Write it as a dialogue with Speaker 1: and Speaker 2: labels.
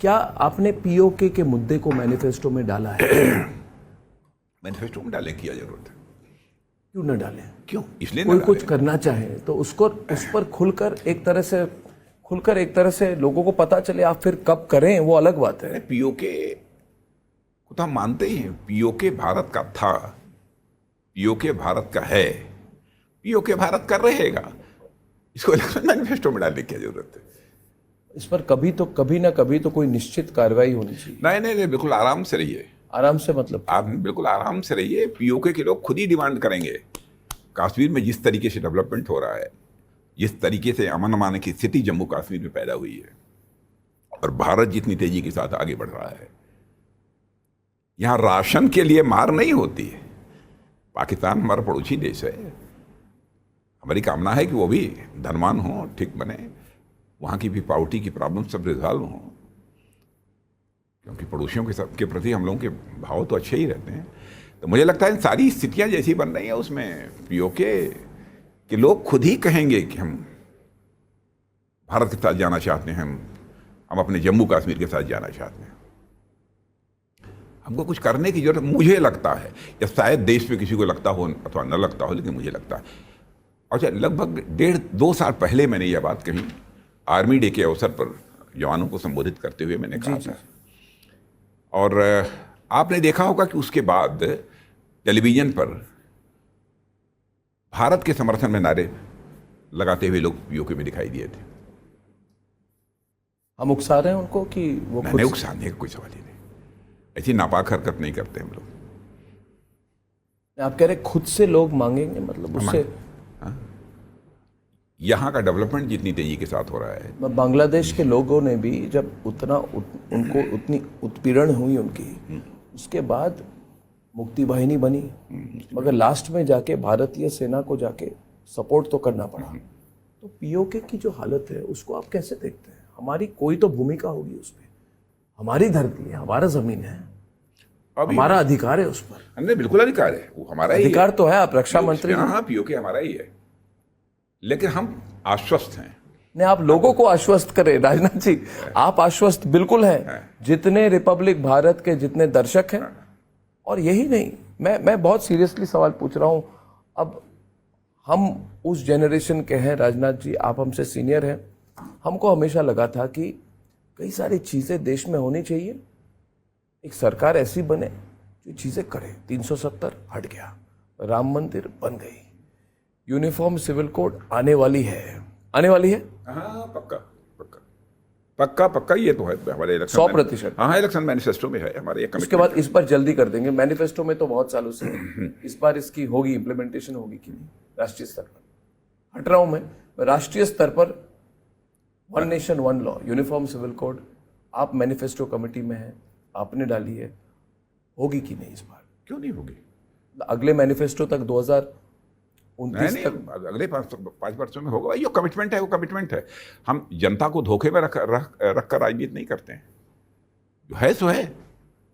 Speaker 1: क्या आपने पीओके के मुद्दे को मैनिफेस्टो में डाला है?
Speaker 2: मैनिफेस्टो में डाले, किया जरूरत है।
Speaker 1: क्यों न डालें?
Speaker 2: क्यों? इसलिए
Speaker 1: कोई
Speaker 2: ना
Speaker 1: कुछ
Speaker 2: डाले।
Speaker 1: करना चाहे तो उसको उस पर खुलकर एक तरह से लोगों को पता चले, आप फिर कब करें वो अलग बात है।
Speaker 2: पीओके को तो हम मानते ही हैं, पीओके भारत का था, पीओके भारत का है, पीओके भारत का रहेगा। इसको इलेक्शन मैनिफेस्टो में डालने की जरूरत है।
Speaker 1: इस पर कभी ना कभी तो कोई निश्चित कार्रवाई होनी चाहिए।
Speaker 2: नहीं, बिल्कुल आराम से रहिए।
Speaker 1: आराम से मतलब
Speaker 2: आप बिल्कुल आराम से रहिए। पीओके के लोग खुद ही डिमांड करेंगे। कश्मीर में जिस तरीके से डेवलपमेंट हो रहा है, जिस तरीके से अमन अमान की स्थिति जम्मू कश्मीर में पैदा हुई है, और भारत जितनी तेजी के साथ आगे बढ़ रहा है, यहां राशन के लिए मार नहीं होती है। पाकिस्तान हमारा पड़ोसी देश है, हमारी कामना है कि वो भी धनवान हो, ठीक बने, वहाँ की भी पावर्टी की प्रॉब्लम सब रिजॉल्व हों, क्योंकि पड़ोसियों के प्रति हम लोगों के भाव तो अच्छे ही रहते हैं। तो मुझे लगता है सारी स्थितियाँ जैसी बन रही हैं, उसमें पीओके के लोग खुद ही कहेंगे कि हम भारत के साथ जाना चाहते हैं, हम अपने जम्मू कश्मीर के साथ जाना चाहते हैं। हमको कुछ करने की जरूरत, मुझे लगता है, या शायद देश में किसी को लगता हो अथवा न लगता हो, लेकिन मुझे लगता है। अच्छा, लगभग 1.5-2 साल पहले मैंने यह बात कही, आर्मी डे के अवसर पर जवानों को संबोधित करते हुए मैंने कहा था। और आपने देखा होगा कि उसके बाद टेलीविजन पर भारत के समर्थन में नारे लगाते हुए लोग पीओके में दिखाई दिए थे।
Speaker 1: हम उकसा रहे हैं उनको कि वो
Speaker 2: नहीं, उकसाने का कोई सवाल ही नहीं, ऐसी नापाक हरकत नहीं करते हम लोग।
Speaker 1: आप कह रहे खुद से लोग मांगेंगे, मतलब उससे
Speaker 2: यहाँ का डेवलपमेंट जितनी तेजी के साथ हो रहा है।
Speaker 1: बांग्लादेश के लोगों ने भी जब उनको उतनी उत्पीड़न हुई उनकी, उसके बाद मुक्ति वाहिनी बनी, मगर लास्ट में जाके भारतीय सेना को जाके सपोर्ट तो करना पड़ा। तो पीओके की जो हालत है उसको आप कैसे देखते हैं? हमारी कोई तो भूमिका होगी उस पर, हमारी धरती है, हमारा जमीन है, हमारा अधिकार है उस पर।
Speaker 2: नहीं, बिल्कुल अधिकार है, वो हमारा ही
Speaker 1: अधिकार तो है, आप रक्षा मंत्री।
Speaker 2: हाँ, पीओके हमारा ही है, लेकिन हम आश्वस्त हैं।
Speaker 1: नहीं, आप लोगों को आश्वस्त करें राजनाथ जी, आप आश्वस्त बिल्कुल हैं, जितने रिपब्लिक भारत के जितने दर्शक हैं। और यही नहीं, मैं बहुत सीरियसली सवाल पूछ रहा हूं। अब हम उस जनरेशन के हैं, राजनाथ जी आप हमसे सीनियर हैं, हमको हमेशा लगा था कि कई सारी चीजें देश में होनी चाहिए, एक सरकार ऐसी बने जो चीजें करे। 370 हट गया, राम मंदिर बन गई, यूनिफॉर्म सिविल कोड आने वाली है।
Speaker 2: हाँ, पक्का ये तो है हमारे इलेक्शन
Speaker 1: 100%।
Speaker 2: हाँ, इलेक्शन मैनिफेस्टो में है हमारे।
Speaker 1: उसके बाद इस पर जल्दी कर देंगे, मैनिफेस्टो में तो बहुत सालों से इस बार इसकी होगी इंप्लीमेंटेशन, होगी कि नहीं राष्ट्रीय स्तर पर? हट रहा हूं मैं, राष्ट्रीय स्तर पर one nation one law, uniform civil code, आप मैनिफेस्टो कमेटी में हैं, आपने डाली है, होगी कि नहीं इस बार?
Speaker 2: क्यों नहीं होगी?
Speaker 1: अगले मैनिफेस्टो तक 2029 तक,
Speaker 2: अगले 5 वर्षों में होगा। ये कमिटमेंट है, वो कमिटमेंट है। हम जनता को धोखे में रख कर राजनीति नहीं करते हैं। जो है सो है।